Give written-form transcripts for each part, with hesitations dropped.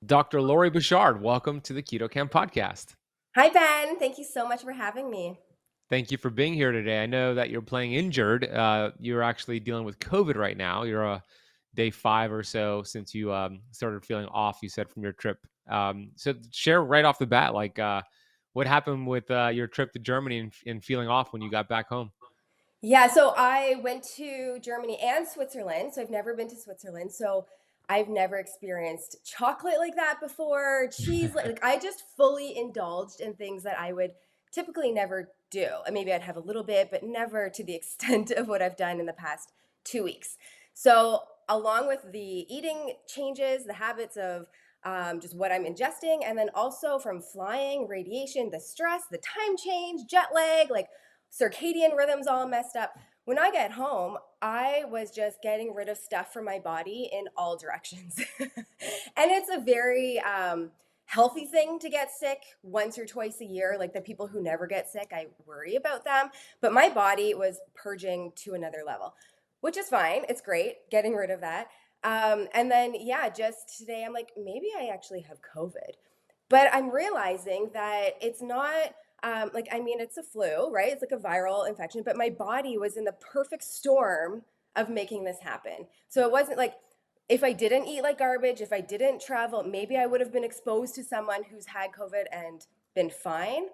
Dr. Lori Bouchard, welcome to the Keto Camp podcast. Hi, Ben. Thank you so much for having me. Thank you for being here today. I know that you're playing injured. You're actually dealing with COVID right now. You're day 5 or so since you started feeling off, you said, from your trip. So share right off the bat, what happened with your trip to Germany and feeling off when you got back home? Yeah, so I went to Germany and Switzerland. So I've never been to Switzerland. So I've never experienced chocolate like that before, cheese. Like I just fully indulged in things that I would typically never do. And maybe I'd have a little bit, but never to the extent of what I've done in the past 2 weeks. So, along with the eating changes, the habits of just what I'm ingesting, and then also from flying, radiation, the stress, the time change, jet lag, like circadian rhythms all messed up. When I get home, I was just getting rid of stuff from my body in all directions. And it's a very healthy thing to get sick once or twice a year. Like the people who never get sick, I worry about them. But my body was purging to another level, which is fine. It's great getting rid of that. And then, yeah, just today, I'm like, maybe I actually have COVID. But I'm realizing that it's not it's a flu, right? It's like a viral infection, but my body was in the perfect storm of making this happen. So it wasn't like if I didn't eat like garbage, if I didn't travel, maybe I would have been exposed to someone who's had COVID and been fine.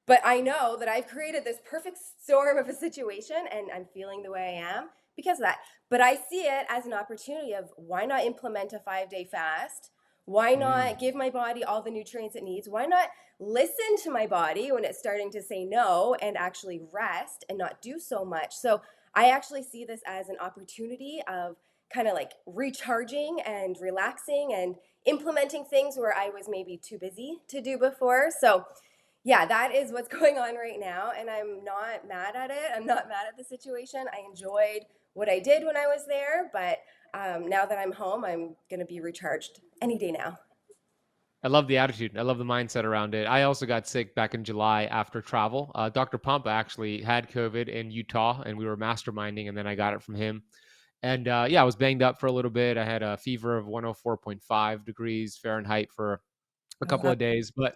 But I know that I've created this perfect storm of a situation and I'm feeling the way I am because of that. But I see it as an opportunity of why not implement a 5-day fast? Why Mm. not give my body all the nutrients it needs? Why not listen to my body when it's starting to say no and actually rest and not do so much? So I actually see this as an opportunity of kind of like recharging and relaxing and implementing things where I was maybe too busy to do before. So yeah, that is what's going on right now, and I'm not mad at it. I'm not mad at the situation. I enjoyed what I did when I was there, but now that I'm home, I'm gonna be recharged any day now. I love the attitude. I love the mindset around it. I also got sick back in July after travel. Dr. Pump actually had COVID in Utah, and we were masterminding, and then I got it from him. And yeah, I was banged up for a little bit. I had a fever of 104.5 degrees Fahrenheit for a Oh, couple wow. of days. But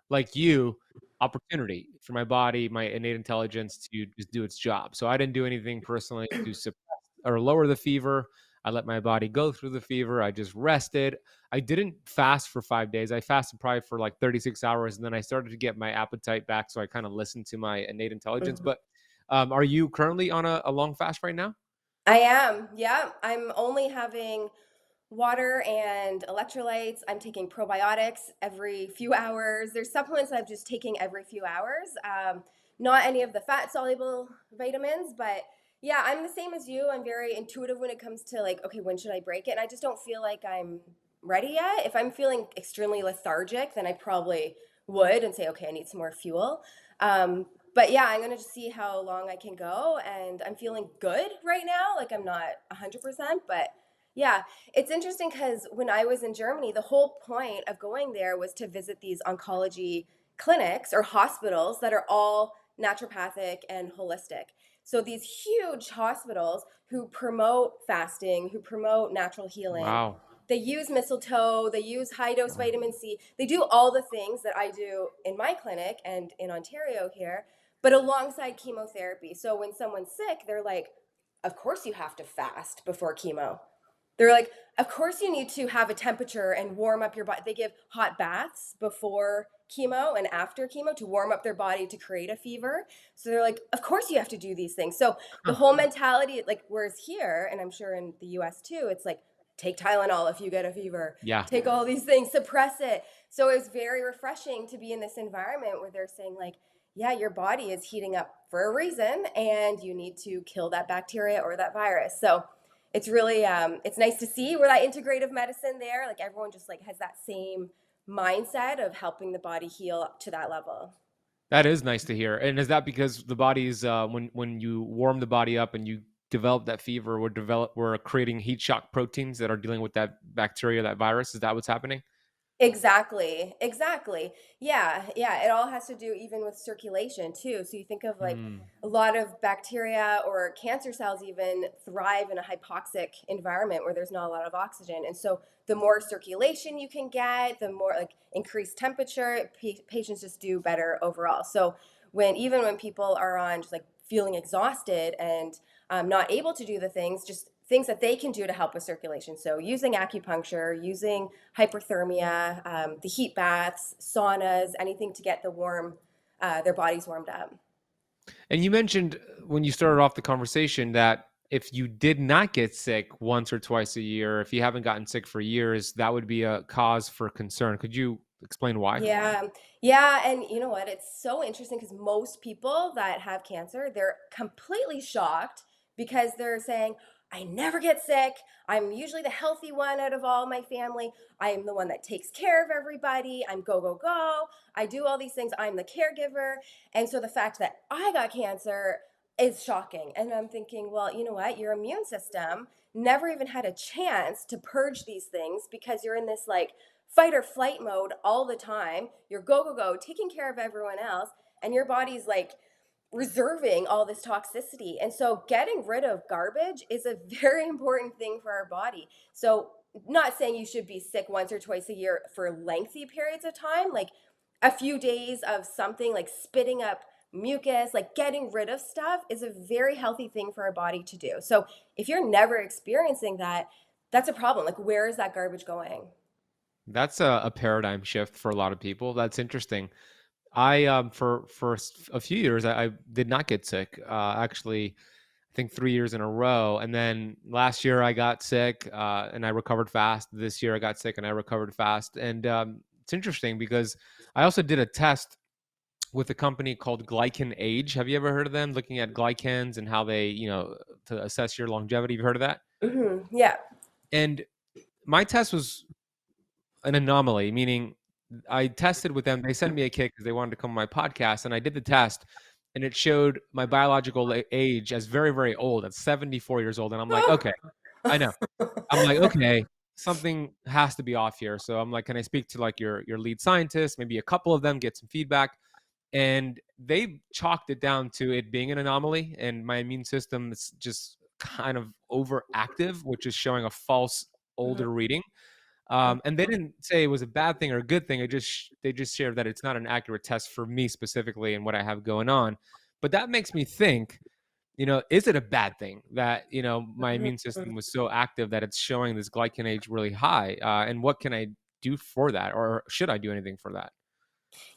like you, opportunity for my body, my innate intelligence to just do its job. So I didn't do anything personally to suppress or lower the fever. I let my body go through the fever. I just rested. I didn't fast for 5 days. I fasted probably for like 36 hours. And then I started to get my appetite back. So I kind of listened to my innate intelligence. Mhm. But are you currently on a long fast right now? I am, yeah. I'm only having water and electrolytes. I'm taking probiotics every few hours. There's supplements I'm just taking every few hours. Not any of the fat soluble vitamins, but yeah, I'm the same as you. I'm very intuitive when it comes to like, okay, when should I break it? And I just don't feel like I'm ready yet. If I'm feeling extremely lethargic, then I probably would and say, okay, I need some more fuel. But yeah, I'm gonna just see how long I can go, and I'm feeling good right now. Like I'm not 100%, but yeah, it's interesting because when I was in Germany, the whole point of going there was to visit these oncology clinics or hospitals that are all naturopathic and holistic. So these huge hospitals who promote fasting, who promote natural healing, Wow. they use mistletoe, they use high dose vitamin C, they do all the things that I do in my clinic and in Ontario here, but alongside chemotherapy. So when someone's sick, they're like, of course you have to fast before chemo. They're like, of course you need to have a temperature and warm up your body. They give hot baths before chemo and after chemo to warm up their body to create a fever. So they're like, of course you have to do these things. So the Huh. whole mentality, like, whereas here, and I'm sure in the US too, it's like, take Tylenol if you get a fever, Yeah. take all these things, suppress it. So it was very refreshing to be in this environment where they're saying, like, yeah, your body is heating up for a reason and you need to kill that bacteria or that virus. So it's really it's nice to see where that integrative medicine there, like everyone just like has that same mindset of helping the body heal up to that level. That is nice to hear. And is that because the body's when you warm the body up and you develop that fever, we're creating heat shock proteins that are dealing with that bacteria, that virus? Is that what's happening? Exactly, exactly. Yeah, yeah, it all has to do even with circulation too. So you think of like Mm. a lot of bacteria or cancer cells even thrive in a hypoxic environment where there's not a lot of oxygen. And so the more circulation you can get, the more like increased temperature, patients just do better overall. So even when people are on just like feeling exhausted and not able to do the things, just things that they can do to help with circulation. So using acupuncture, using hyperthermia, the heat baths, saunas, anything to get their bodies warmed up. And you mentioned when you started off the conversation that if you did not get sick once or twice a year, if you haven't gotten sick for years, that would be a cause for concern. Could you explain why? Yeah. Yeah. And you know what? It's so interesting because most people that have cancer, they're completely shocked because they're saying, I never get sick. I'm usually the healthy one out of all my family. I am the one that takes care of everybody. I'm go, go, go. I do all these things. I'm the caregiver. And so the fact that I got cancer is shocking. And I'm thinking, well, you know what? Your immune system never even had a chance to purge these things because you're in this like fight or flight mode all the time. You're go, go, go, taking care of everyone else, and your body's like reserving all this toxicity. And so getting rid of garbage is a very important thing for our body. So, not saying you should be sick once or twice a year for lengthy periods of time, like a few days of something like spitting up mucus, like getting rid of stuff is a very healthy thing for our body to do. So, if you're never experiencing that, that's a problem. Like, where is that garbage going? That's a paradigm shift for a lot of people. That's interesting. A few years, I did not get sick. Actually, I think 3 years in a row. And then last year I got sick, and I recovered fast. This year I got sick and I recovered fast. And it's interesting because I also did a test with a company called Glycan Age. Have you ever heard of them? Looking at glycans and how they, to assess your longevity. Have you heard of that? Yeah. And my test was an anomaly, meaning I tested with them. They sent me a kit because they wanted to come on my podcast, and I did the test, and it showed my biological age as very, very old, at 74 years old. And I'm like, okay, I know. I'm like, okay, something has to be off here. So I'm like, can I speak to like your lead scientist, maybe a couple of them, get some feedback? And they chalked it down to it being an anomaly, and my immune system is just kind of overactive, which is showing a false older reading. And they didn't say it was a bad thing or a good thing. They just shared that it's not an accurate test for me specifically and what I have going on. But that makes me think, is it a bad thing that my immune system was so active that it's showing this glycan age really high? And what can I do for that, or should I do anything for that?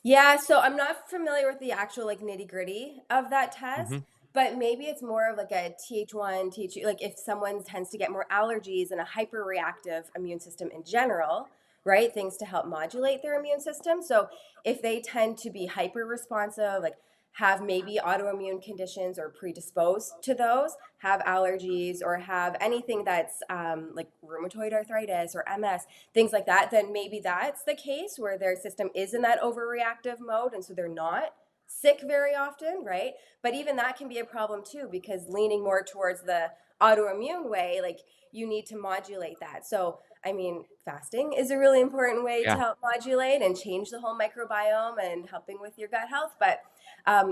Yeah, so I'm not familiar with the actual like nitty-gritty of that test, Hmm. but maybe it's more of like a Th1, Th2, like if someone tends to get more allergies and a hyperreactive immune system in general, right? Things to help modulate their immune system. So if they tend to be hyper responsive, like have maybe autoimmune conditions or predisposed to those, have allergies or have anything that's like rheumatoid arthritis or MS, things like that, then maybe that's the case where their system is in that overreactive mode. And so they're not sick very often, right? But even that can be a problem too, because leaning more towards the autoimmune way, like you need to modulate that. So, I mean, fasting is a really important way to Yeah. help modulate and change the whole microbiome and helping with your gut health. But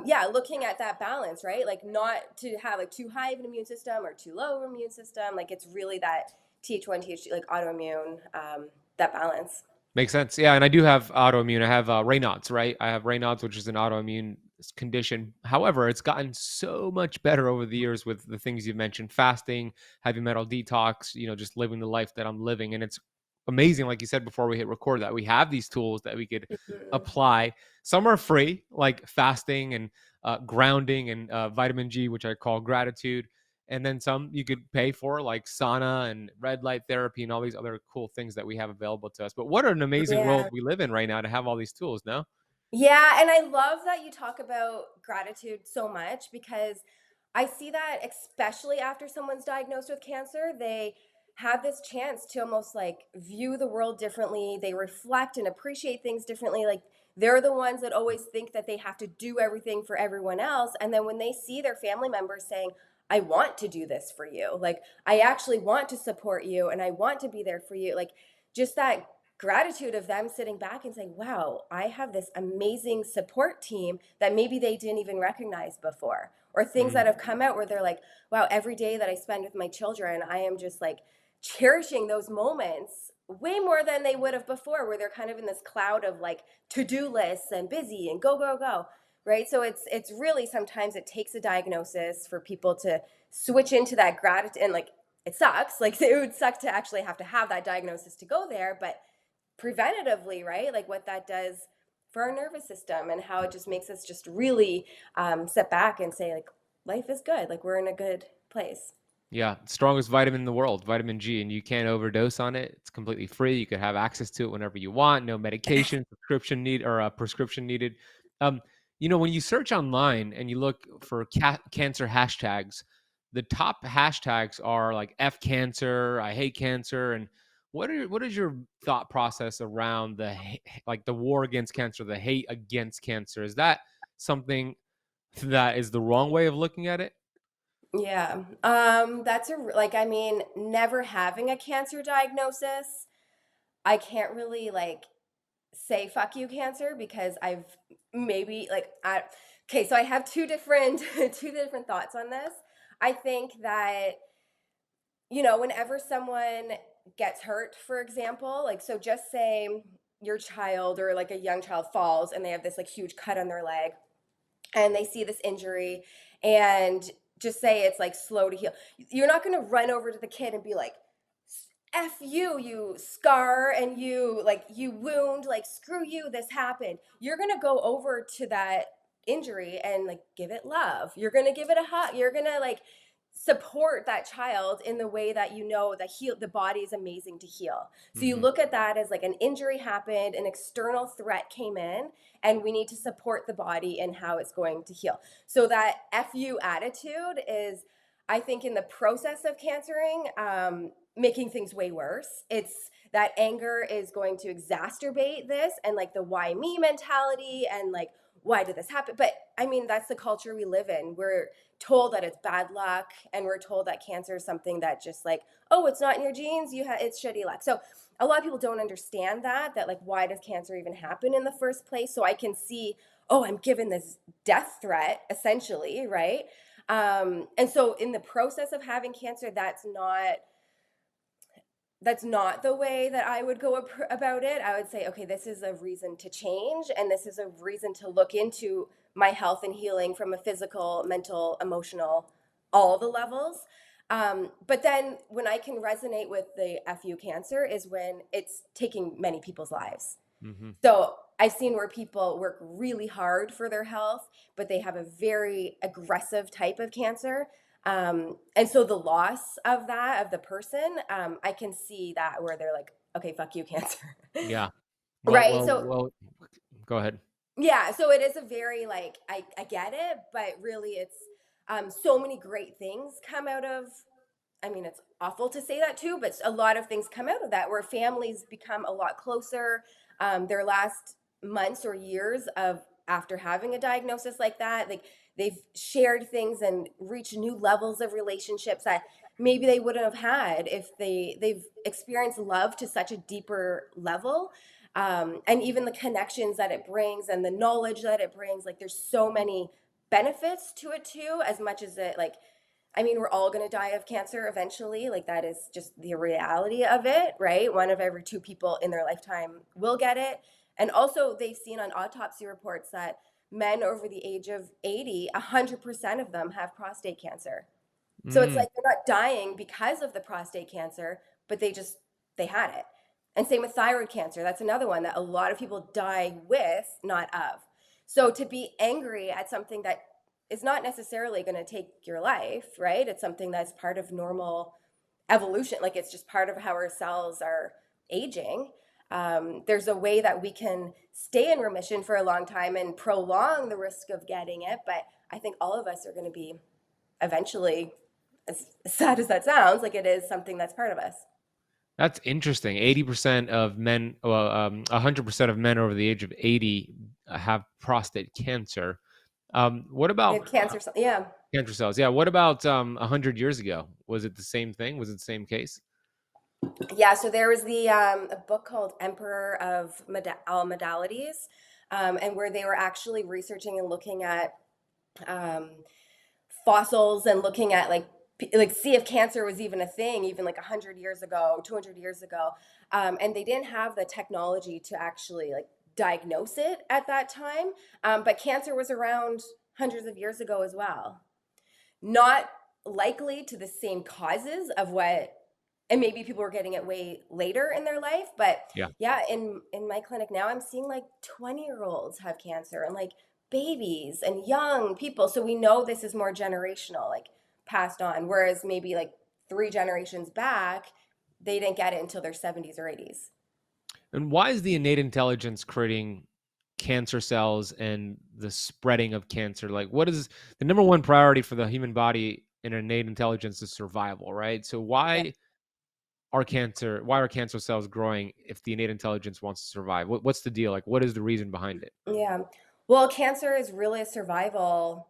yeah, looking at that balance, right? Like not to have like too high of an immune system or too low of an immune system. Like it's really that Th1, Th2, like autoimmune, that balance. Makes sense. Yeah, and I do have autoimmune. I have Raynaud's, right? I have Raynaud's, which is an autoimmune condition. However, it's gotten so much better over the years with the things you've mentioned: fasting, heavy metal detox. Just living the life that I'm living, and it's amazing. Like you said before we hit record, that we have these tools that we could Mhm. apply. Some are free, like fasting and grounding and vitamin G, which I call gratitude, and then some you could pay for, like sauna and red light therapy and all these other cool things that we have available to us. But what an amazing Yeah. world we live in right now to have all these tools. No. Yeah, and I love that you talk about gratitude so much because I see that especially after someone's diagnosed with cancer, they have this chance to almost like view the world differently. They reflect and appreciate things differently. Like they're the ones that always think that they have to do everything for everyone else. And then when they see their family members saying, I want to do this for you, like I actually want to support you and I want to be there for you, like just that. gratitude of them sitting back and saying, wow, I have this amazing support team that maybe they didn't even recognize before. Or things that Mm. have come out where they're like, wow, every day that I spend with my children, I am just like cherishing those moments way more than they would have before, where they're kind of in this cloud of like to-do lists and busy and go, go, go. Right. So it's really sometimes it takes a diagnosis for people to switch into that gratitude and like it sucks. Like it would suck to actually have to have that diagnosis to go there, but preventatively, right? Like what that does for our nervous system and how it just makes us just really sit back and say, like, life is good. Like we're in a good place. Yeah, strongest vitamin in the world, vitamin G, and you can't overdose on it. It's completely free. You could have access to it whenever you want. No medication, prescription need or a prescription needed. Um, when you search online and you look for cancer hashtags, the top hashtags are like F cancer, I hate cancer, and what is your thought process around like the war against cancer, the hate against cancer? Is that something that is the wrong way of looking at it? Yeah. That's like, I mean, never having a cancer diagnosis, I can't really like say fuck you cancer because I've maybe like okay, so I have two different two different thoughts on this. I think that whenever someone gets hurt, for example, like so just say your child or like a young child falls and they have this like huge cut on their leg and they see this injury and just say it's like slow to heal. You're not going to run over to the kid and be like, F you, you scar, and you like you wound, like screw you, this happened. You're gonna go over to that injury and like give it love. You're gonna give it a hug. You're gonna like support that child in the way that that the body is amazing to heal. So you Hmm. look at that as like an injury happened, an external threat came in, and we need to support the body and how it's going to heal. So that FU attitude is, I think, in the process of cancering, making things way worse. It's that anger is going to exacerbate this and like the why me mentality and like why did this happen? But I mean, that's the culture we live in. We're told that it's bad luck and we're told that cancer is something that just like, oh, it's not in your genes, it's shitty luck. So a lot of people don't understand that like why does cancer even happen in the first place? So I can see, oh, I'm given this death threat essentially, right? And so in the process of having cancer, that's not the way that I would go about it. I would say, okay, this is a reason to change, and this is a reason to look into my health and healing from a physical, mental, emotional, all the levels. But then when I can resonate with the FU cancer is when it's taking many people's lives. Hmm. So I've seen where people work really hard for their health, but they have a very aggressive type of cancer. And so the loss of that, of the person, I can see that where they're like, okay, fuck you, cancer. Yeah. Well, Right. well, So, well. Go ahead. yeah. So it is a very, like, I get it, but really it's so many great things come out of, I mean, it's awful to say that too, but a lot of things come out of that where families become a lot closer. Their last months or years of after having a diagnosis like that, like they've shared things and reached new levels of relationships that maybe they wouldn't have had if they've experienced love to such a deeper level. And even the connections that it brings and the knowledge that it brings, like there's so many benefits to it too, as much as it like, I mean, we're all going to die of cancer eventually. Like, that is just the reality of it, right? One of every two people in their lifetime will get it. And also, they've seen on autopsy reports that men over the age of 80, 100% of them have prostate cancer. So it's Mm. like they're not dying because of the prostate cancer, but they had it. And same with thyroid cancer. That's another one that a lot of people die with, not of. So to be angry at something that is not necessarily going to take your life, right? It's something that's part of normal evolution. Like it's just part of how our cells are aging. There's a way that we can stay in remission for a long time and prolong the risk of getting it. But I think all of us are going to be eventually, as sad as that sounds, like it is something that's part of us. That's interesting. 80% of men, well, 100% of men over the age of 80 have prostate cancer. What They about have cancer, yeah. cancer cells? Yeah. What about 100 years ago? Was it the same thing? Was it the same case? Yeah, so there was a book called Emperor of All Modalities, and where they were actually researching and looking at um, fossils and looking at like see if cancer was even a thing, even like 100 years ago, 200 years ago, and they didn't have the technology to actually like diagnose it at that time, but cancer was around hundreds of years ago as well. Not likely to the same causes of what, and maybe people were getting it way later in their life, but Yeah. yeah, in my clinic now I'm seeing like 20-year-olds have cancer, and like babies and young people, so we know this is more generational, like passed on, whereas maybe like 3 generations back they didn't get it until their 70s or 80s. And why is the innate intelligence creating cancer cells and the spreading of cancer? Like, what is the number one priority for the human body in innate intelligence is survival, right? So Yeah. why are cancer cells growing if the innate intelligence wants to survive? What's the deal? Like, what is the reason behind it? Yeah. Well, cancer is really a survival,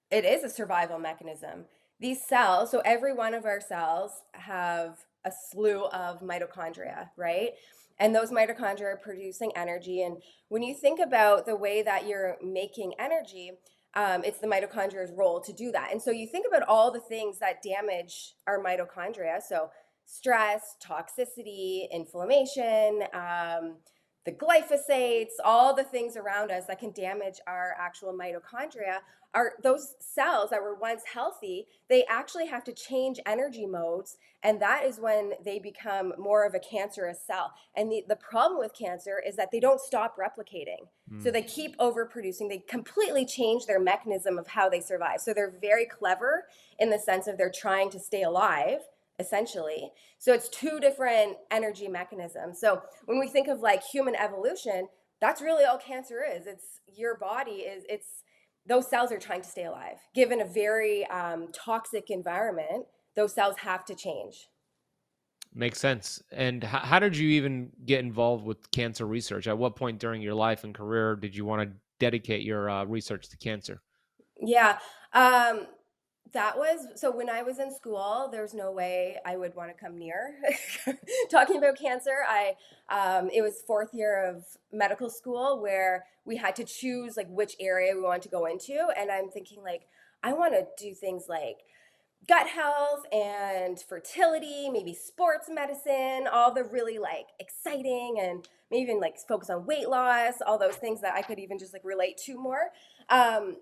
it is a survival mechanism. These cells, so every one of our cells have a slew of mitochondria, right? And those mitochondria are producing energy. And when you think about the way that you're making energy, it's the mitochondria's role to do that. And so you think about all the things that damage our mitochondria. So stress, toxicity, inflammation, the glyphosates, all the things around us that can damage our actual mitochondria, are those cells that were once healthy, they actually have to change energy modes, and that is when they become more of a cancerous cell. And the problem with cancer is that they don't stop replicating, so Mm. they keep overproducing. They completely change their mechanism of how they survive, so they're very clever in the sense of they're trying to stay alive essentially. So it's two different energy mechanisms. So when we think of like human evolution, that's really all cancer is. It's your body is, it's those cells are trying to stay alive. Given a very toxic environment, those cells have to change. Makes sense. And how did you even get involved with cancer research? At what point during your life and career did you want to dedicate your research to cancer? Yeah. Um, that was so when I was in school, there's no way I would want to come near talking about cancer. It was fourth year of medical school where we had to choose like which area we wanted to go into. And I'm thinking like, I want to do things like gut health and fertility, maybe sports medicine, all the really like exciting, and maybe even like focus on weight loss, all those things that I could even just like relate to more. Um,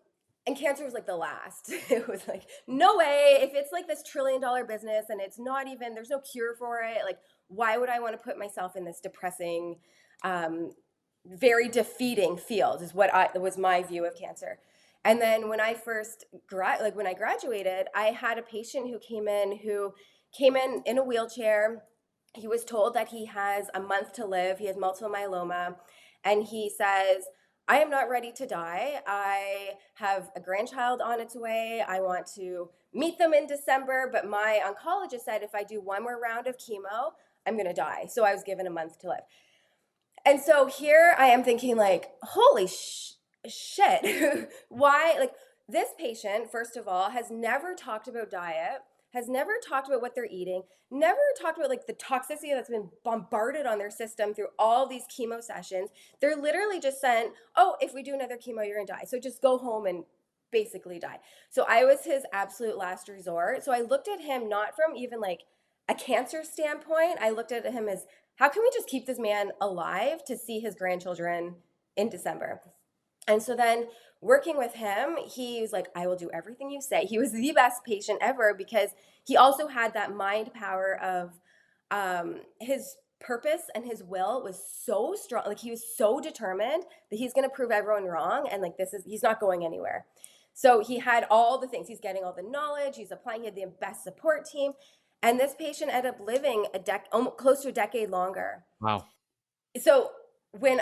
and cancer was like the last. It was like, no way, if it's like this $1 trillion business and it's not even, there's no cure for it, like, why would I want to put myself in this depressing, um, very defeating field, is what I was my view of cancer. And then when I first like when I graduated, I had a patient who came in a wheelchair. He was told that he has a month to live. He has multiple myeloma, and he says, "I am not ready to die. I have a grandchild on its way. I want to meet them in December, but my oncologist said if I do one more round of chemo, I'm going to die." So I was given a month to live. And so here I am thinking like, holy shit. Why? Like, this patient, first of all, has never talked about diet, has never talked about what they're eating, never talked about like the toxicity that's been bombarded on their system through all these chemo sessions. They're literally just saying, oh, if we do another chemo, you're gonna die. So just go home and basically die. So I was his absolute last resort. So I looked at him not from even like a cancer standpoint. I looked at him as, how can we just keep this man alive to see his grandchildren in December? And so then working with him, he was like, I will do everything you say. He was the best patient ever because he also had that mind power of his purpose, and his will was so strong. Like, he was so determined that he's going to prove everyone wrong. And like, he's not going anywhere. So he had all the things. He's getting all the knowledge. He's applying. He had the best support team. And this patient ended up living almost close to a decade longer. Wow. So when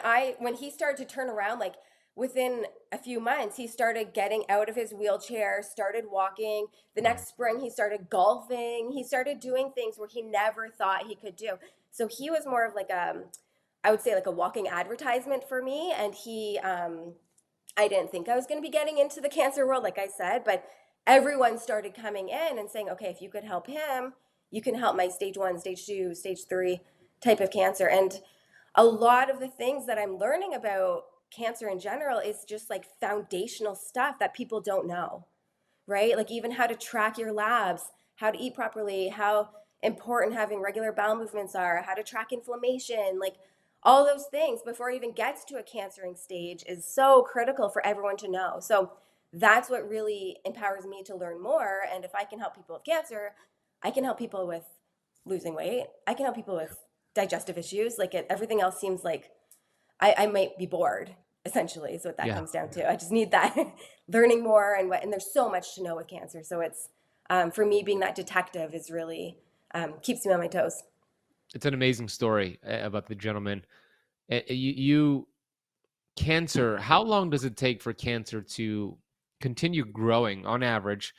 he started to turn around, like within a few months, he started getting out of his wheelchair, started walking. The Wow. next spring, he started golfing. He started doing things where he never thought he could do. So he was more of like I would say like a walking advertisement for me. And I didn't think I was going to be getting into the cancer world, like I said, but everyone started coming in and saying, okay, if you could help him, you can help my stage 1, stage 2, stage 3 type of cancer. And a lot of the things that I'm learning about cancer in general is just like foundational stuff that people don't know, right? Like even how to track your labs, how to eat properly, how important having regular bowel movements are, how to track inflammation, like all those things before it even gets to a cancering stage is so critical for everyone to know. So that's what really empowers me to learn more. And if I can help people with cancer, I can help people with losing weight. I can help people with digestive issues. Like everything else seems like I might be bored, essentially, is what that Yeah. comes down to. I just need that learning more and there's so much to know with cancer. So it's for me being that detective is really keeps me on my toes. It's an amazing story about the gentleman. You cancer, how long does it take for cancer to continue growing on average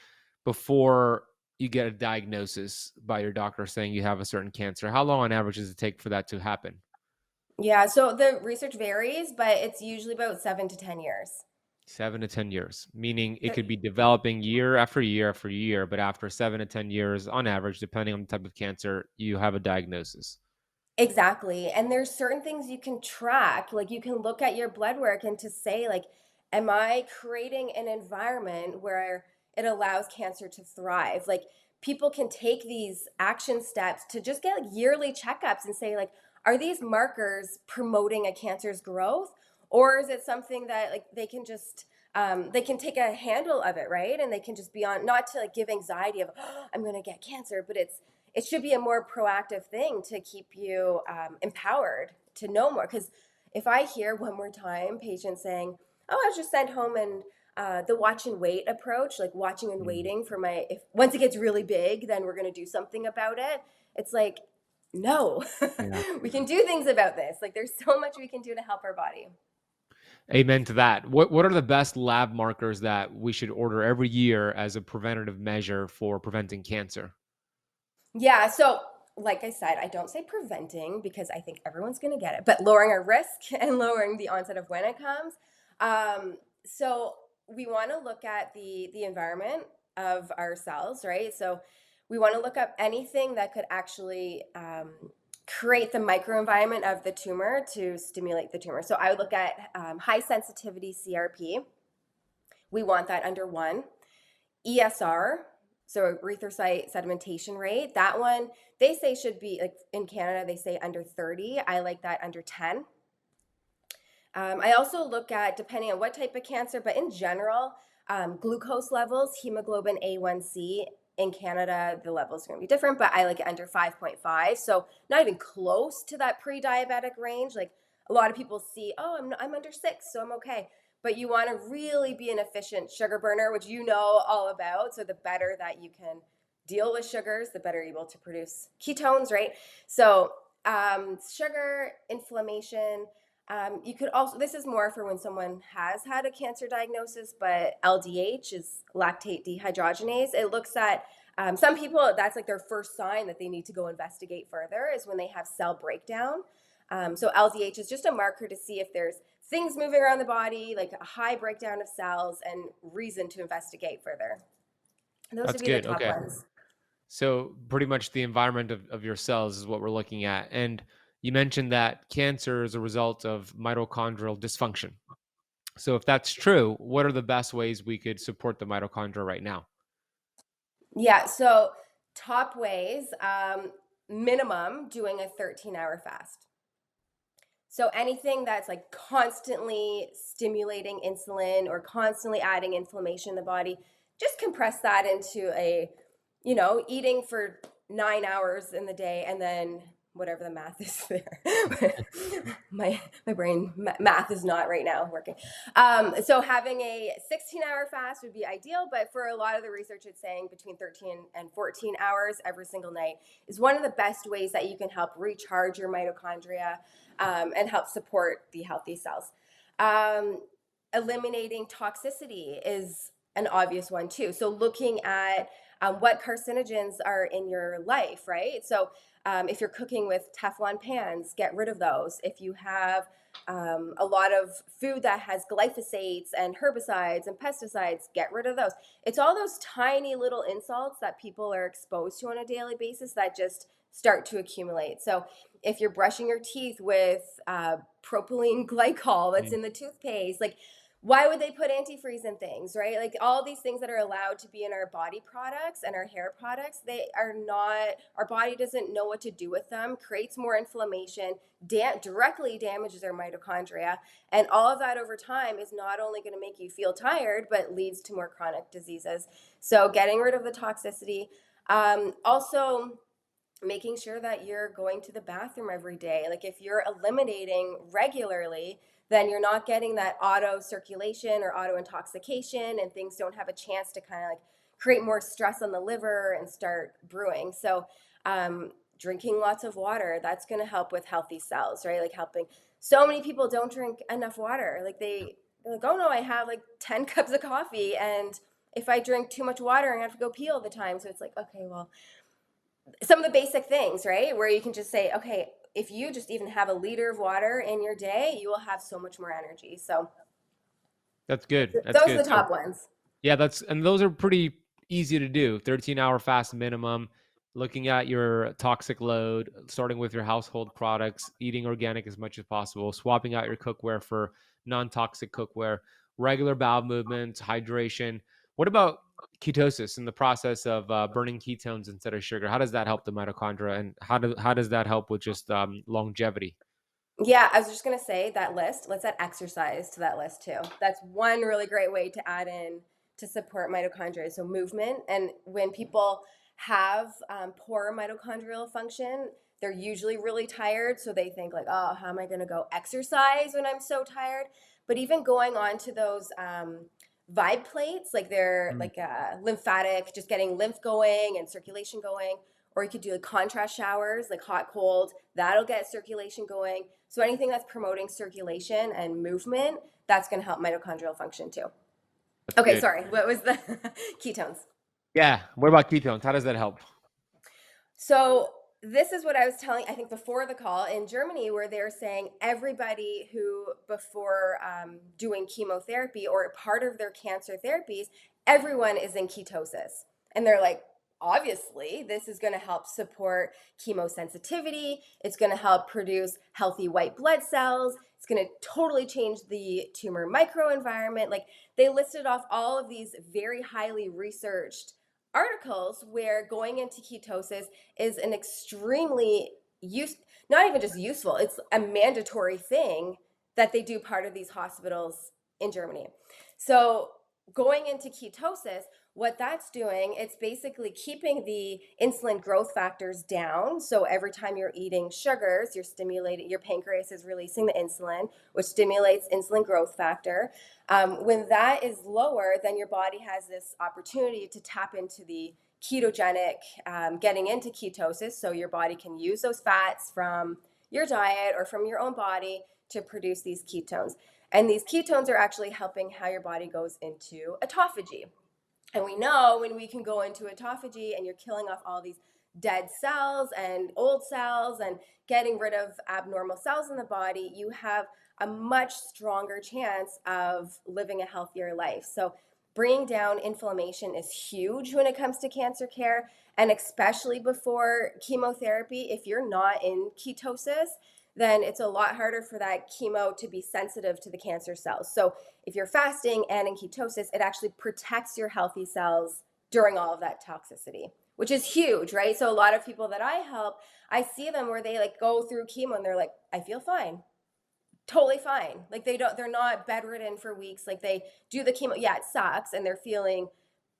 before you get a diagnosis by your doctor saying you have a certain cancer? How long on average does it take for that to happen? Yeah, so the research varies, but it's usually about 7 to 10 years. 7 to 10 years, meaning it So could be developing year after year after year, but after 7 to 10 years on average, depending on the type of cancer, you have a diagnosis. exactly. And there's certain things you can track. Like you can look at your blood work and to say, like, am I creating an environment where it allows cancer to thrive? Like people can take these action steps to just get like yearly checkups and say, like, are these markers promoting a cancer's growth? Or is it something that like they can take a handle of it, right? And they can just be on not to like give anxiety of, oh, I'm gonna get cancer, but it should be a more proactive thing to keep you empowered to know more. Because if I hear one more time patients saying, "Oh, I was just sent home," and the watch and wait approach, like watching and Mm, waiting for my if once it gets really big, then we're going to do something about it. It's like, no, yeah. we can do things about this. Like, there's so much we can do to help our body. Amen to that. What are the best lab markers that we should order every year as a preventative measure for preventing cancer? Yeah. So, like I said, I don't say preventing because I think everyone's going to get it, but lowering our risk and lowering the onset of when it comes. So we want to look at the environment of our cells, right? So we want to look up anything that could actually create the microenvironment of the tumor to stimulate the tumor. So I would look at high sensitivity CRP. We want that under 1. ESR, so erythrocyte sedimentation rate, that one they say should be like in Canada, they say under 30. I like that under 10. I also look at, depending on what type of cancer, but in general, glucose levels, hemoglobin A1C. In Canada, the levels are going to be different, but I like it under 5.5. So not even close to that pre-diabetic range. Like a lot of people see, oh, I'm under 6, so I'm okay. But you want to really be an efficient sugar burner, which you know all about. So the better that you can deal with sugars, the better you're able to produce ketones, right? So sugar, inflammation, you could also, this is more for when someone has had a cancer diagnosis, but LDH is lactate dehydrogenase. It looks at some people, that's like their first sign that they need to go investigate further is when they have cell breakdown. So LDH is just a marker to see if there's things moving around the body, like a high breakdown of cells and reason to investigate further. And those would That's be the good. top Okay. ones. So pretty much the environment of your cells is what we're looking at. And you mentioned that cancer is a result of mitochondrial dysfunction. So if that's true, what are the best ways we could support the mitochondria right now? Yeah, so top ways, minimum doing a 13-hour fast. So anything that's like constantly stimulating insulin or constantly adding inflammation in the body, just compress that into a, eating for 9 hours in the day and then whatever the math is there. my brain math is not right now working. So having a 16-hour fast would be ideal, but for a lot of the research, it's saying between 13 and 14 hours every single night is one of the best ways that you can help recharge your mitochondria and help support the healthy cells. Um, Eliminating toxicity is an obvious one too. So looking at what carcinogens are in your life, right? So If you're cooking with Teflon pans, get rid of those. If you have a lot of food that has glyphosates and herbicides and pesticides, get rid of those. It's all those tiny little insults that people are exposed to on a daily basis that just start to accumulate. So if you're brushing your teeth with propylene glycol that's Mm. in the toothpaste, like, why would they put antifreeze in things, right? Like, all these things that are allowed to be in our body products and our hair products, they are not, our body doesn't know what to do with them, creates more inflammation, directly damages our mitochondria. And all of that over time is not only going to make you feel tired, but leads to more chronic diseases. So getting rid of the toxicity. Also, making sure that you're going to the bathroom every day. Like, if you're eliminating regularly, then you're not getting that auto circulation or auto intoxication, and things don't have a chance to kind of like create more stress on the liver and start brewing. So, drinking lots of water, that's going to help with healthy cells, right? Like, helping. So many people don't drink enough water. Like, they're like, oh no, I have like 10 cups of coffee, and if I drink too much water, I have to go pee all the time. So it's like, okay, well, some of the basic things, right? Where you can just say, okay, if you just even have a liter of water in your day, you will have so much more energy. So That's good. That's those are good. the So top ones. yeah, and those are pretty easy to do. 13-hour fast minimum, looking at your toxic load, starting with your household products, eating organic as much as possible, swapping out your cookware for non-toxic cookware, regular bowel movements, hydration. What about ketosis and the process of burning ketones instead of sugar? How does that help the mitochondria, and how does that help with just longevity? Yeah, I was just gonna say that list. Let's add exercise to that list too. That's one really great way to add in to support mitochondria. So movement, and when people have poor mitochondrial function, they're usually really tired. So they think like, oh, how am I gonna go exercise when I'm so tired? But even going on to those vibe plates, like they're Mm. like lymphatic, just getting lymph going and circulation going. Or you could do like contrast showers, like hot, cold. That'll get circulation going. So anything that's promoting circulation and movement, that's going to help mitochondrial function too. That's Okay, good. sorry. What was the ketones? Yeah. What about ketones? How does that help? So this is what I was telling, I think, before the call in Germany, where they're saying everybody who, before doing chemotherapy or part of their cancer therapies, everyone is in ketosis. And they're like, obviously, this is going to help support chemosensitivity. It's going to help produce healthy white blood cells. It's going to totally change the tumor microenvironment. Like, they listed off all of these very highly researched articles where going into ketosis is an extremely not even just useful, it's a mandatory thing that they do part of these hospitals in Germany. So going into ketosis, what that's doing, it's basically keeping the insulin growth factors down. So every time you're eating sugars, you're stimulating, your pancreas is releasing the insulin, which stimulates insulin growth factor. When that is lower, then your body has this opportunity to tap into the ketogenic, getting into ketosis, so your body can use those fats from your diet or from your own body to produce these ketones. And these ketones are actually helping how your body goes into autophagy. And we know when we can go into autophagy and you're killing off all these dead cells and old cells and getting rid of abnormal cells in the body, you have a much stronger chance of living a healthier life. So bringing down inflammation is huge when it comes to cancer care, and especially before chemotherapy. If you're not in ketosis, then it's a lot harder for that chemo to be sensitive to the cancer cells. So if you're fasting and in ketosis, it actually protects your healthy cells during all of that toxicity, which is huge, right? So a lot of people that I help, I see them where they like go through chemo and they're like, I feel fine, totally fine. Like, they're not bedridden for weeks. Like, they do the chemo. Yeah, it sucks and they're feeling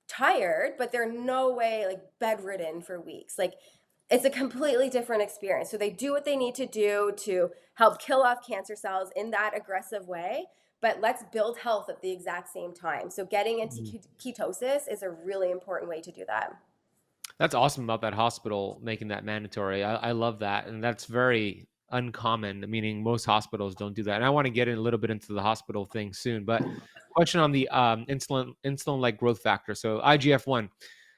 tired, but they're no way like bedridden for weeks. Like, it's a completely different experience. So they do what they need to do to help kill off cancer cells in that aggressive way, but let's build health at the exact same time. So getting into ketosis is a really important way to do that. That's awesome about that hospital making that mandatory. I love that. And that's very uncommon, meaning most hospitals don't do that. And I want to get in a little bit into the hospital thing soon. But question on the insulin like growth factor. So IGF-1.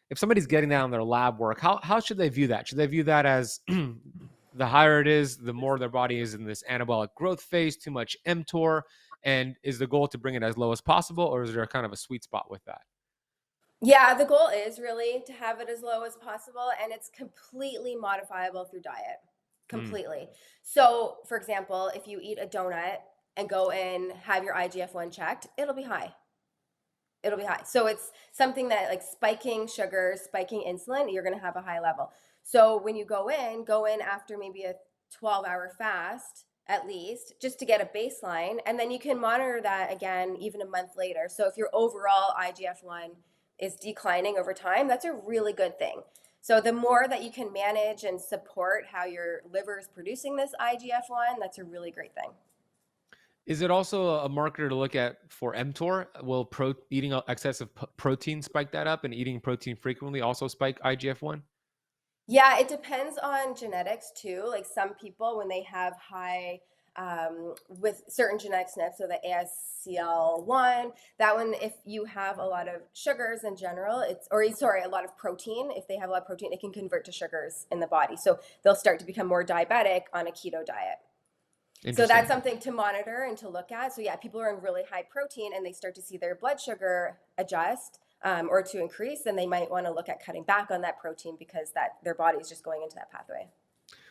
if somebody's getting that on their lab work, how should they view that? Should they view that as the higher it is, the more their body is in this anabolic growth phase, too much mTOR, and is the goal to bring it as low as possible, or is there kind of a sweet spot with that? Yeah, the goal is really to have it as low as possible, and it's completely modifiable through diet. Mm. Completely. So, for example, if you eat a donut and go and have your IGF-1 checked, it'll be high. It'll be high. So it's something that like spiking sugar, spiking insulin, you're going to have a high level. So when you go in after maybe a 12-hour fast at least, just to get a baseline, and then you can monitor that again even a month later. So if your overall IGF-1 is declining over time, that's a really good thing. So the more that you can manage and support how your liver is producing this IGF-1, that's a really great thing. Is it also a marker to look at for mTOR? Will eating excessive protein spike that up, and eating protein frequently also spike IGF-1? Yeah, it depends on genetics too. Like some people, when they have high, with certain genetic SNPs, so the ASCL1, that one, if you have a lot of sugars in general, a lot of protein, if they have a lot of protein, it can convert to sugars in the body. So they'll start to become more diabetic on a keto diet. So that's Interesting. something to monitor and to look at. So yeah, people are in really high protein and they start to see their blood sugar adjust, or to increase, then they might want to look at cutting back on that protein because that their body is just going into that pathway.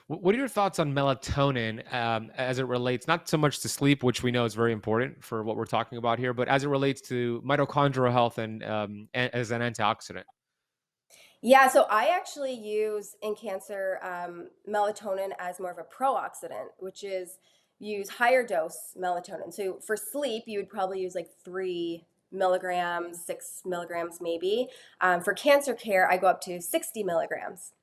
What are your thoughts on melatonin as it relates, not so much to sleep, which we know is very important for what we're talking about here, but as it relates to mitochondrial health and as an antioxidant? Yeah, so I actually use in cancer melatonin as more of a pro-oxidant, which is use higher dose melatonin. So for sleep, you would probably use like 3 milligrams, 6 milligrams maybe. For cancer care, I go up to 60 milligrams.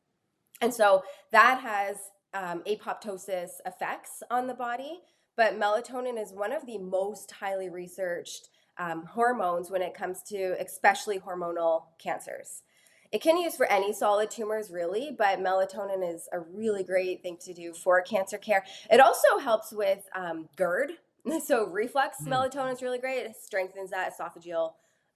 And so that has apoptosis effects on the body. But melatonin is one of the most highly researched hormones when it comes to especially hormonal cancers. It can use for any solid tumors, really, but melatonin is a really great thing to do for cancer care. It also helps with GERD. So, reflux Mm. melatonin is really great. It strengthens that esophageal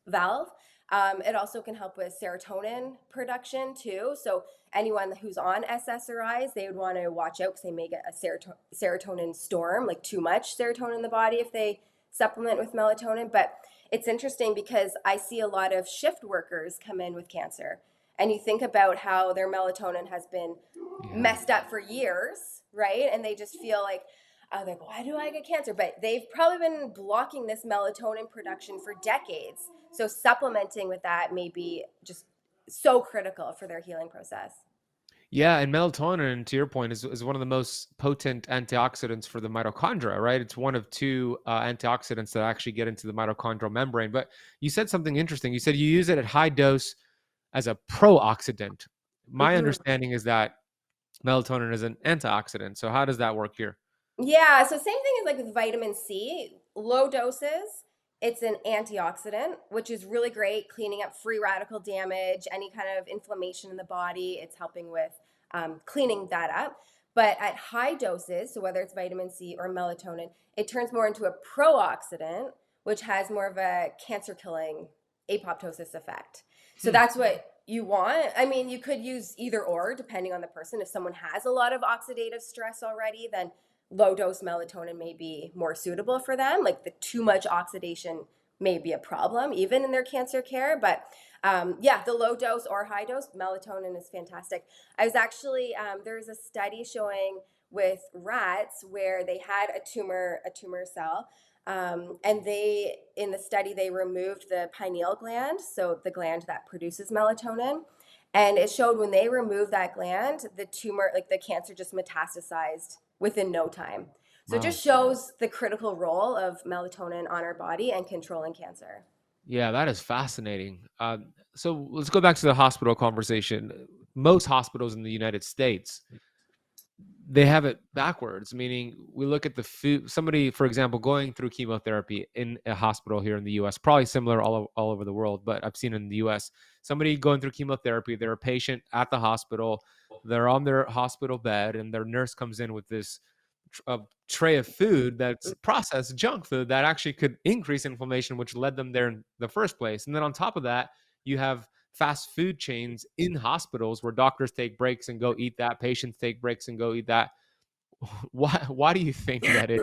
valve. It also can help with serotonin production, too. So, anyone who's on SSRIs, they would want to watch out because they may get a serotonin storm, like too much serotonin in the body if they supplement with melatonin. But it's interesting because I see a lot of shift workers come in with cancer. And you think about how their melatonin has been Yeah. messed up for years, right? And they just feel like, oh, like, why do I get cancer? But they've probably been blocking this melatonin production for decades. So supplementing with that may be just so critical for their healing process. Yeah, and melatonin, to your point, is one of the most potent antioxidants for the mitochondria, right? It's one of two antioxidants that actually get into the mitochondrial membrane. But you said something interesting. You said you use it at high dose as a pro-oxidant. My Mhm. understanding is that melatonin is an antioxidant. So how does that work here? Yeah, so same thing as like with vitamin C, low doses, it's an antioxidant, which is really great, cleaning up free radical damage, any kind of inflammation in the body. It's helping with cleaning that up. But at high doses, so whether it's vitamin C or melatonin, it turns more into a pro-oxidant, which has more of a cancer killing apoptosis effect. So Hmm. that's what you want. I mean, you could use either or depending on the person. If someone has a lot of oxidative stress already, then low dose melatonin may be more suitable for them. Like the too much oxidation may be a problem, even in their cancer care. But yeah, the low dose or high dose melatonin is fantastic. I was actually there was a study showing with rats where they had a tumor cell. And they, in the study, they removed the pineal gland, so the gland that produces melatonin. And it showed when they removed that gland, the tumor, like the cancer, just metastasized within no time. So it Wow. just shows the critical role of melatonin on our body and controlling cancer. Yeah, that is fascinating. So let's go back to the hospital conversation. Most hospitals in the United States, they have it backwards, meaning we look at the food. Somebody, for example, going through chemotherapy in a hospital here in the US, probably similar all over the world, but I've seen in the US, somebody going through chemotherapy, they're a patient at the hospital, they're on their hospital bed, and their nurse comes in with this a tray of food that's processed junk food that actually could increase inflammation, which led them there in the first place. And then on top of that, you have fast food chains in hospitals where doctors take breaks and go eat that, patients take breaks and go eat that. Why do you think that is?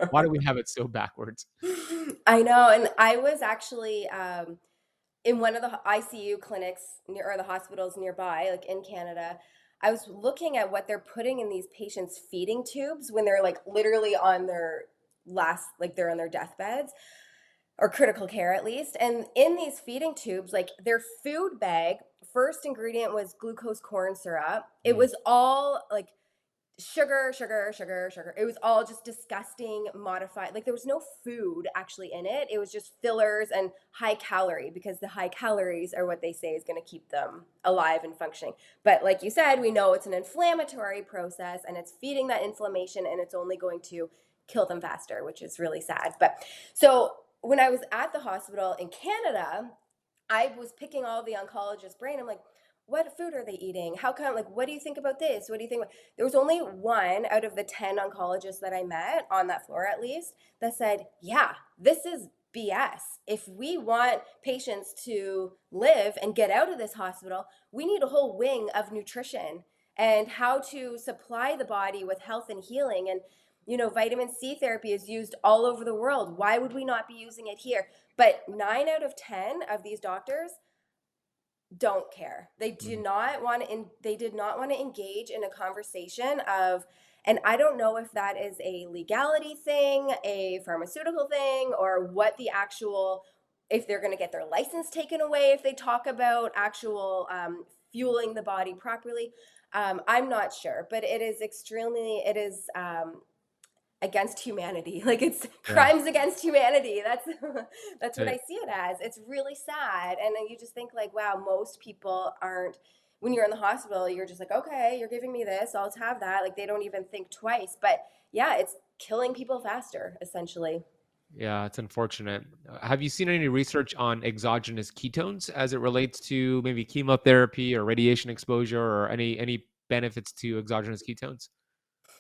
Why do we have it so backwards? I know, and I was actually, in one of the ICU clinics near or the hospitals nearby, like in Canada. I was looking at what they're putting in these patients' feeding tubes when they're like literally on their last, like they're on their deathbeds or critical care at least. And in these feeding tubes, like their food bag, first ingredient was glucose corn syrup. It Mm, was all like sugar, sugar, sugar, sugar. It was all just disgusting, modified. Like there was no food actually in it. It was just fillers and high calorie because the high calories are what they say is going to keep them alive and functioning. But like you said, we know it's an inflammatory process and it's feeding that inflammation and it's only going to kill them faster, which is really sad. But so when I was at the hospital in Canada, I was picking all the oncologist's brain. I'm like, what food are they eating? How come, like, what do you think about this? What do you think? There was only one out of the 10 oncologists that I met on that floor, at least, that said, yeah, this is BS. If we want patients to live and get out of this hospital, we need a whole wing of nutrition and how to supply the body with health and healing. And, vitamin C therapy is used all over the world. Why would we not be using it here? But 9 out of 10 of these doctors don't care. They do mm. not want to they did not want to engage in a conversation of, and I don't know if that is a legality thing, a pharmaceutical thing, or what the actual, if they're going to get their license taken away if they talk about actual fueling the body properly. I'm not sure, but it is against humanity. Like it's Yeah. crimes against humanity. That's that's what So I see it as. It's really sad. And then you just think like, wow, most people aren't, when you're in the hospital, you're just like, okay, you're giving me this, I'll have that. Like they don't even think twice. But yeah, it's killing people faster, essentially. yeah, it's unfortunate. Have you seen any research on exogenous ketones as it relates to maybe chemotherapy or radiation exposure or any benefits to exogenous ketones?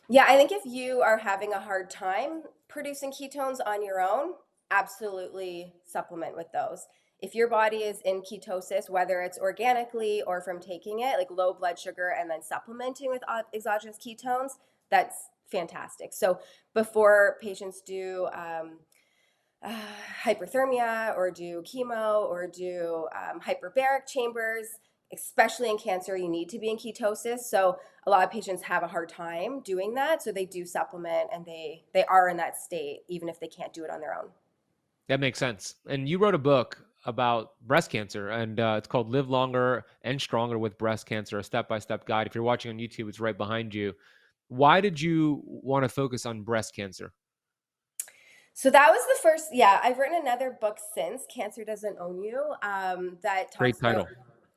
Yeah, I think if you are having a hard time producing ketones on your own, absolutely supplement with those. If your body is in ketosis, whether it's organically or from taking it, like low blood sugar and then supplementing with exogenous ketones, that's fantastic. So before patients do uh, hyperthermia or do chemo or do hyperbaric chambers, especially in cancer, you need to be in ketosis. So a lot of patients have a hard time doing that. So they do supplement and they are in that state, even if they can't do it on their own. That makes sense. And you wrote a book about breast cancer, and it's called "Live Longer and Stronger with Breast Cancer: A Step-by-Step Guide." If you're watching on YouTube, it's right behind you. Why did you want to focus on breast cancer? So that was the first, yeah, I've written another book since, Cancer Doesn't Own You, that Great talks about title.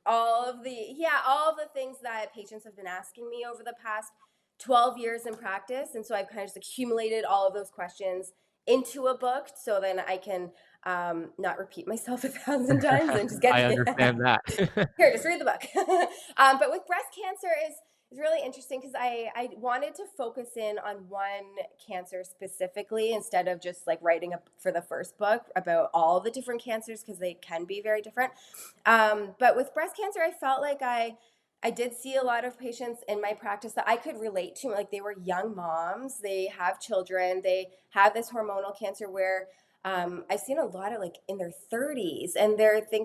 all of the things that patients have been asking me over the past 12 years in practice. And so I've kind of just accumulated all of those questions into a book so then I can not repeat myself 1,000 times and just get I understand that. here, just read the book. But with breast cancer is really interesting because I wanted to focus in on one cancer specifically instead of just like writing for the first book about all the different cancers because they can be very different. But with breast cancer, I felt like I did see a lot of patients in my practice that I could relate to. Like they were young moms, they have children, they have this hormonal cancer where I've seen a lot of like in their 30s and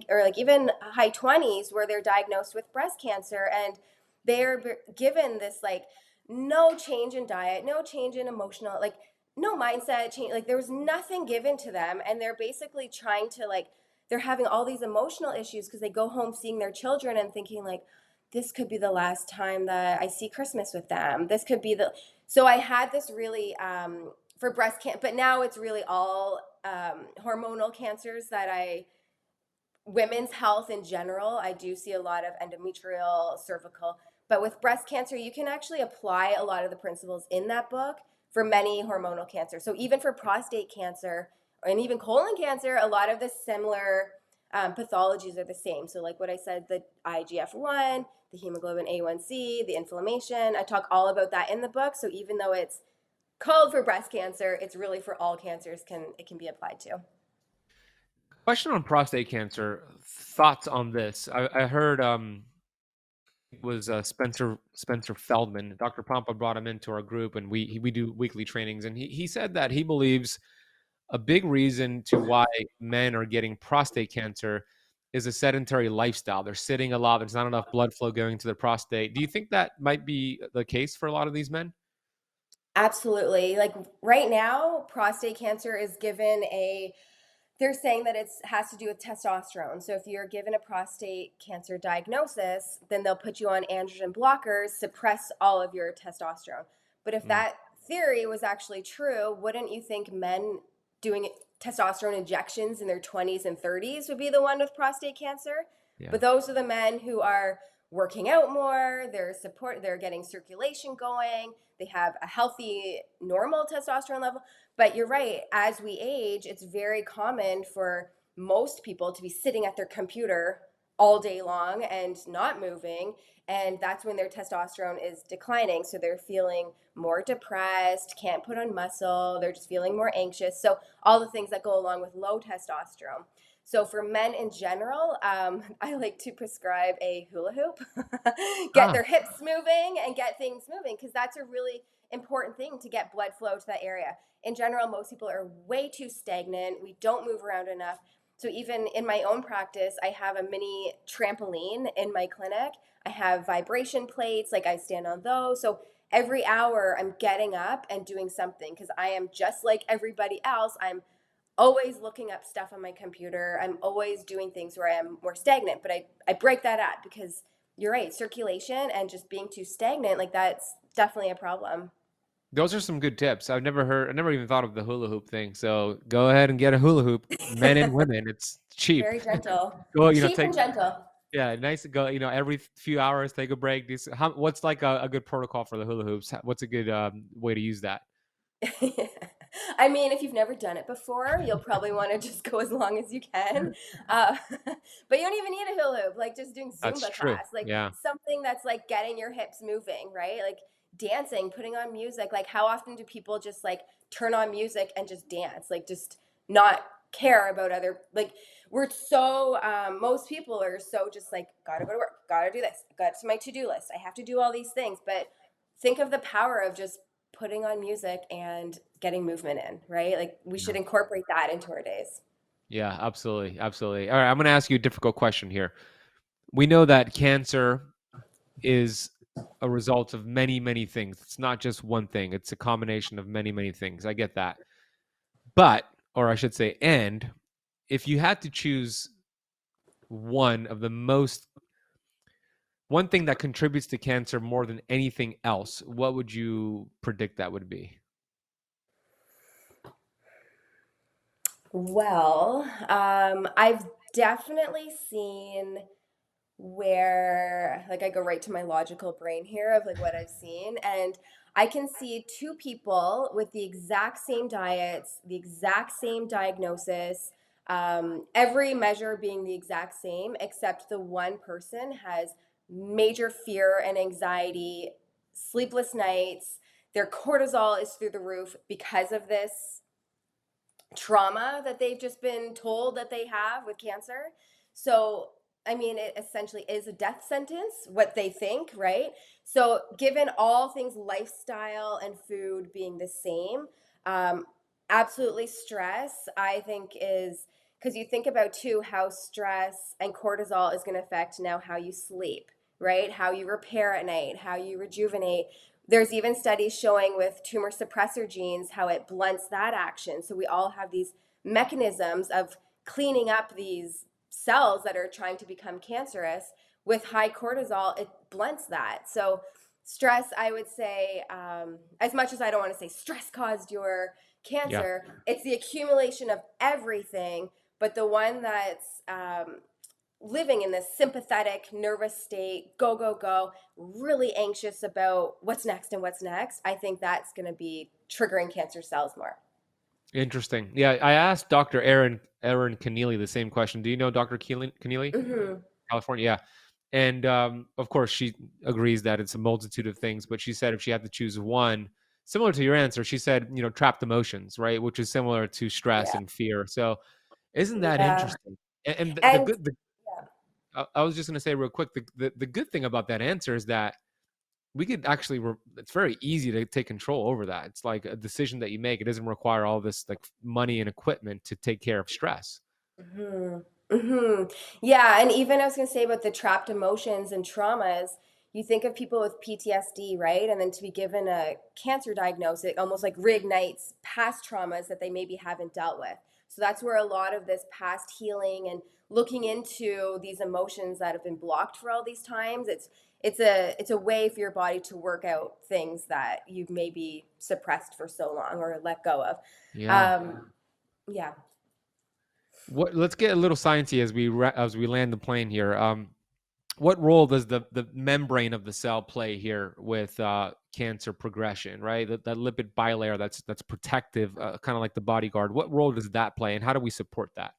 or like even high 20s where they're diagnosed with breast cancer and they're given this like no change in diet, no change in emotional, like no mindset change. Like there was nothing given to them. And they're basically trying to like, they're having all these emotional issues because they go home seeing their children and thinking like, this could be the last time that I see Christmas with them. This could be so I had this really, for breast cancer, but now it's really all hormonal cancers women's health in general. I do see a lot of endometrial, cervical, but with breast cancer, you can actually apply a lot of the principles in that book for many hormonal cancers. So even for prostate cancer and even colon cancer, a lot of the similar pathologies are the same. So like what I said, the IGF-1, the hemoglobin A1C, the inflammation, I talk all about that in the book. So even though it's called for breast cancer, it's really for all cancers it can be applied to. Question on prostate cancer. Thoughts on this? I heard it was Spencer Feldman. Dr. Pompa brought him into our group, and we do weekly trainings, and he said that he believes a big reason to why men are getting prostate cancer is a sedentary lifestyle. They're sitting a lot. There's not enough blood flow going to the prostate. Do you think that might be the case for a lot of these men? Absolutely. Like right now, prostate cancer is given a they're saying that it's has to do with testosterone. So if you're given a prostate cancer diagnosis, then they'll put you on androgen blockers, suppress all of your testosterone. But if Mm, that theory was actually true, wouldn't you think men doing testosterone injections in their 20s and 30s would be the one with prostate cancer? yeah. But those are the men who are working out more, they're getting circulation going, they have a healthy normal testosterone level. But you're right, as we age, it's very common for most people to be sitting at their computer all day long and not moving. And that's when their testosterone is declining. So they're feeling more depressed, can't put on muscle, they're just feeling more anxious. So, all the things that go along with low testosterone. So, for men in general, I like to prescribe a hula hoop, get Ah, their hips moving and get things moving because that's a really important thing to get blood flow to that area. In general, most people are way too stagnant. We don't move around enough. So even in my own practice, I have a mini trampoline in my clinic. I have vibration plates, like I stand on those. So every hour I'm getting up and doing something because I am just like everybody else. I'm always looking up stuff on my computer. I'm always doing things where I am more stagnant, but I break that up because you're right, circulation and just being too stagnant, like that's definitely a problem. those are some good tips. I never even thought of the hula hoop thing. So go ahead and get a hula hoop, men and women. It's cheap. Very gentle. Go, Cheap take and gentle. yeah, nice to go. Every few hours, take a break. What's like a good protocol for the hula hoops? What's a good way to use that? I mean, if you've never done it before, you'll probably want to just go as long as you can. But you don't even need a hula hoop. Like just doing That's Zumba true. class, like Yeah, something that's like getting your hips moving, right? Like dancing, putting on music. Like how often do people just like turn on music and just dance? Like just not care about other like we're so most people are so just like gotta go to work, gotta do this, got to my to-do list. I have to do all these things, but think of the power of just putting on music and getting movement in, right? Like we yeah, should incorporate that into our days. yeah. Absolutely, absolutely. All right, I'm going to ask you a difficult question here. We know that cancer is a result of many, many things. It's not just one thing. It's a combination of many, many things. I get that. But, or I should say, and if you had to choose one of the most one thing that contributes to cancer more than anything else, what would you predict that would be? Well, I've definitely seen where like I go right to my logical brain here of like what I've seen and I can see two people with the exact same diets, the exact same diagnosis, every measure being the exact same, except the one person has major fear and anxiety, sleepless nights, their cortisol is through the roof because of this trauma that they've just been told that they have with cancer. So, I mean, it essentially is a death sentence, what they think, right? So, given all things lifestyle and food being the same, um, absolutely stress, I think, is because you think about too how stress and cortisol is going to affect now how you sleep, right? How you repair at night, how you rejuvenate. There's even studies showing with tumor suppressor genes how it blunts that action. So we all have these mechanisms of cleaning up these cells that are trying to become cancerous. With high cortisol, it blunts that. So stress, I would say, as much as I don't want to say stress caused your Yeah. cancer, it's the accumulation of everything. But the one that's living in this sympathetic nervous state, go go go, really anxious about what's next and what's next, I think that's going to be triggering cancer cells more. Interesting. Yeah, I asked Dr. Aaron Keneally the same question. Do you know Dr. Keneally? Hmm. California, yeah. And of course, she agrees that it's a multitude of things, but she said if she had to choose one, similar to your answer, she said, trapped emotions, right? Which is similar to stress Yeah. and fear. So Isn't that Yeah. interesting? And the And good, yeah. I was just going to say real quick, the good thing about that answer is that we could actually, it's very easy to take control over that. It's like a decision that you make. It doesn't require all this like money and equipment to take care of stress. Mhm. Mhm. Yeah, and even I was gonna say about the trapped emotions and traumas, you think of people with PTSD, right? And then to be given a cancer diagnosis, it almost like reignites past traumas that they maybe haven't dealt with. So that's where a lot of this past healing and looking into these emotions that have been blocked for all these times, it's a way for your body to work out things that you've maybe suppressed for so long or let go of. Yeah. Um, yeah. What? Let's get a little sciencey as as we land the plane here. What role does the membrane of the cell play here with cancer progression? Right, that lipid bilayer that's protective, kind of like the bodyguard. What role does that play, and how do we support that?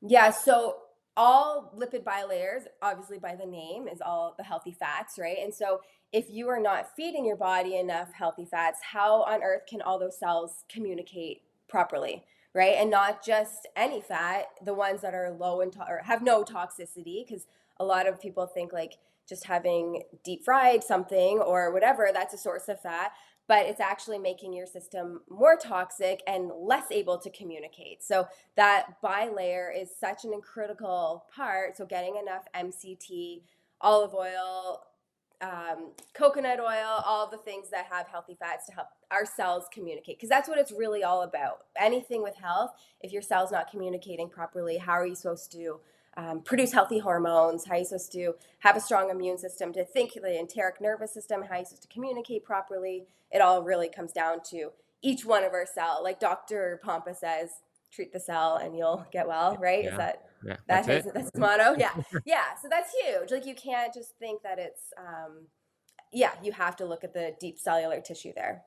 Yeah, so all lipid bilayers, obviously by the name, is all the healthy fats, right? And so if you are not feeding your body enough healthy fats, how on earth can all those cells communicate properly, right? And not just any fat, the ones that are low in or have no toxicity, because a lot of people think like just having deep fried something or whatever, that's a source of fat, but it's actually making your system more toxic and less able to communicate. So that bilayer is such an critical part. So getting enough MCT, olive oil, coconut oil, all the things that have healthy fats to help our cells communicate. Because that's what it's really all about. Anything with health, if your cell's not communicating properly, how are you supposed to produce healthy hormones? How are you supposed to have a strong immune system to think, the enteric nervous system? How are you supposed to communicate properly? It all really comes down to each one of our cell. Like Dr. Pompa says, treat the cell and you'll get well, right? Is Yeah, that yeah, that that's his it. that's his motto? Yeah. Yeah. So that's huge. Like you can't just think that it's yeah, you have to look at the deep cellular tissue there.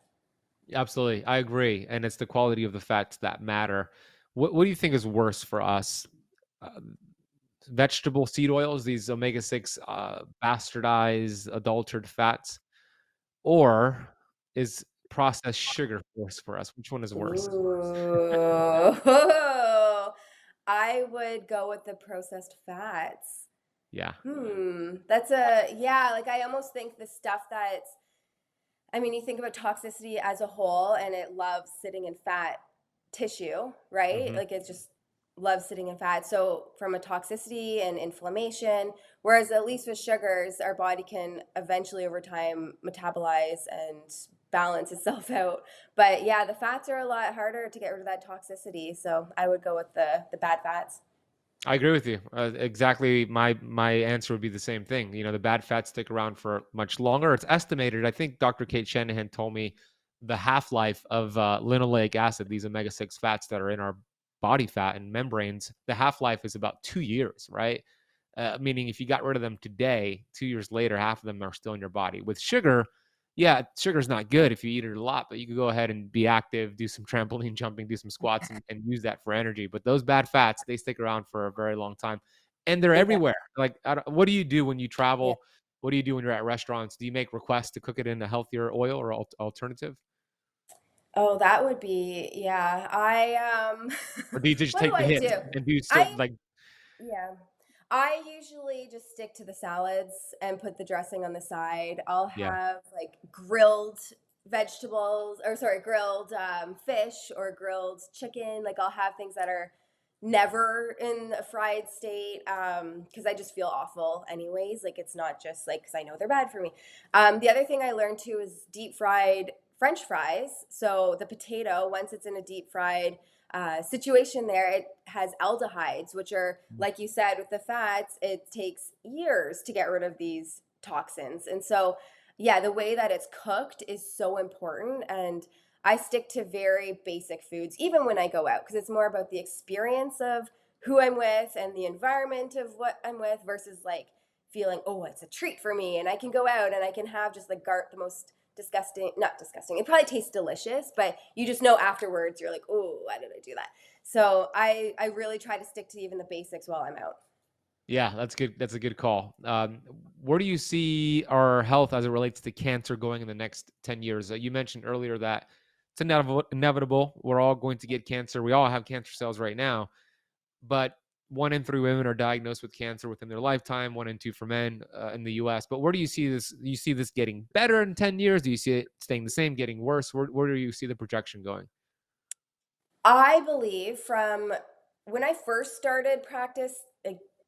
Absolutely, I agree, and it's the quality of the fats that matter. What do you think is worse for us? Uh, Vegetable seed oils, these omega-6 bastardized, adulterated fats, or is processed sugar worse for us? Which one is worse? Ooh. I would go with the processed fats. Yeah. That's a yeah, like I almost think the stuff that's I mean, you think about toxicity as a whole and it loves sitting in fat tissue, right? Mhm. Like it just loves sitting in fat. So from a toxicity and inflammation, whereas at least with sugars, our body can eventually over time metabolize and balance itself out. But yeah, the fats are a lot harder to get rid of that toxicity. So I would go with the bad fats. I agree with you. Exactly, my answer would be the same thing. You know, the bad fats stick around for much longer. It's estimated. I think Dr. Kate Shanahan told me the half life of linoleic acid, these omega-6 fats that are in our body fat and membranes, the half life is about 2 years, right? Meaning, if you got rid of them today, 2 years later, half of them are still in your body. With sugar, yeah, sugar's not good if you eat it a lot, but you can go ahead and be active, do some trampoline jumping, do some squats, and use that for energy. But those bad fats, they stick around for a very long time, and they're Yeah. everywhere. Like, what do you do when you Yeah. travel? What do you do when you're at restaurants? Do you make requests to cook it in a healthier oil or alternative, Oh, that would be yeah. or do you just What do take the I hit do? and do you still I like? Yeah. I usually just stick to the salads and put the dressing on the side. I'll Yeah, have like grilled vegetables or sorry, grilled fish or grilled chicken. Like I'll have things that are never in a fried state because I just feel awful anyways. Like it's not just like because I know they're bad for me. The other thing I learned too is deep fried French fries. So the potato, once it's in a deep fried situation there, it has aldehydes, which are, like you said, with the fats, it takes years to get rid of these toxins. And so, yeah, the way that it's cooked is so important. And I stick to very basic foods, even when I go out, because it's more about the experience of who I'm with and the environment of what I'm with versus like feeling, oh, it's a treat for me. And I can go out and I can have just like the most disgusting, not disgusting, it probably tastes delicious, but you just know afterwards you're like, oh, why did I do that? So I really try to stick to even the basics while I'm out. yeah, that's good. That's a good call. Where do you see our health as it relates to cancer going in the next 10 years? You mentioned earlier that it's inevitable. We're all going to get cancer. We all have cancer cells right now. but 1 in 3 women are diagnosed with cancer within their lifetime, 1 in 2 for men in the US. But where do you see this? Do you see this getting better in 10 years? Do you see it staying the same, getting worse? Where do you see the projection going? I believe from when I first started practice,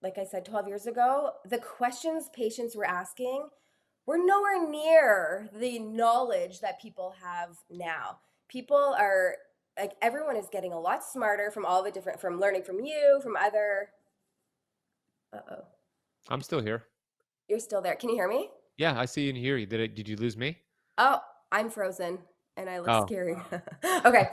like I said, 12 years ago, the questions patients were asking were nowhere near the knowledge that people have now. People are like, everyone is getting a lot smarter from all the different, from learning from you, from other. Uh oh. I'm still here. You're still there. Can you hear me? Yeah, I see and hear you. Did you lose me? Oh, I'm frozen and I look Oh, scary. Okay.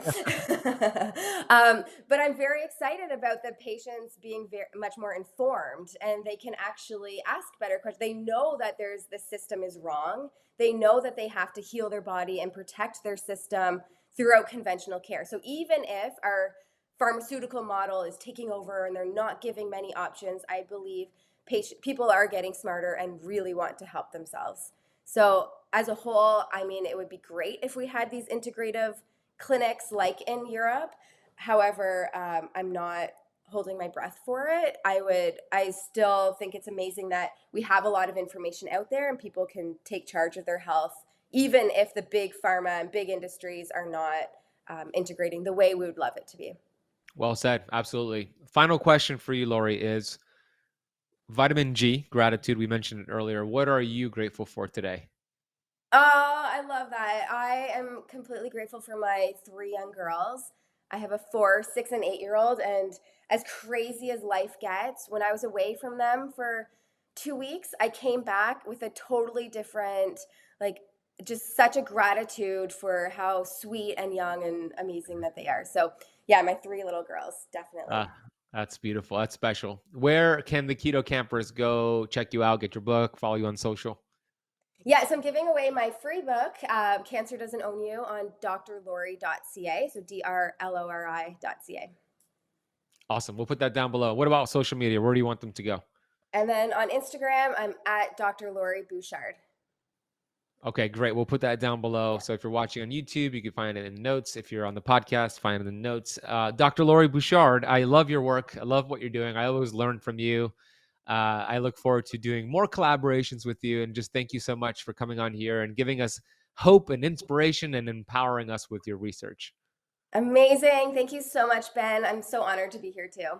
But I'm very excited about the patients being very much more informed and they can actually ask better questions. They know that the system is wrong. They know that they have to heal their body and protect their system throughout conventional care. So even if our pharmaceutical model is taking over and they're not giving many options, I believe people are getting smarter and really want to help themselves. So, as a whole, I mean, it would be great if we had these integrative clinics like in Europe. However, I'm not holding my breath for it. I still think it's amazing that we have a lot of information out there and people can take charge of their health, even if the big pharma and big industries are not integrating the way we would love it to be. well said. Absolutely. Final question for you, Lori, is vitamin G, gratitude. We mentioned it earlier. What are you grateful for today? Oh, I love that. I am completely grateful for my three young girls. I have a 4, 6, and 8-year-old, and as crazy as life gets, when I was away from them for 2 weeks, I came back with a totally different, like, just such a gratitude for how sweet and young and amazing that they are. So, yeah, my three little girls, definitely. Ah, that's beautiful. That's special. Where can the keto campers go check you out, get your book, follow you on social? Yeah, so I'm giving away my free book, Cancer Doesn't Own You, on drlori.ca, so drlori.ca. Awesome. We'll put that down below. What about social media? Where do you want them to go? And then on Instagram, I'm at Dr. Lori Bouchard. Okay, great. We'll put that down below. Yeah. So if you're watching on YouTube, you can find it in the notes. If you're on the podcast, find it in the notes. Dr. Lori Bouchard, I love your work. I love what you're doing. I always learn from you. I look forward to doing more collaborations with you. And just thank you so much for coming on here and giving us hope and inspiration and empowering us with your research. Amazing. Thank you so much, Ben. I'm so honored to be here too.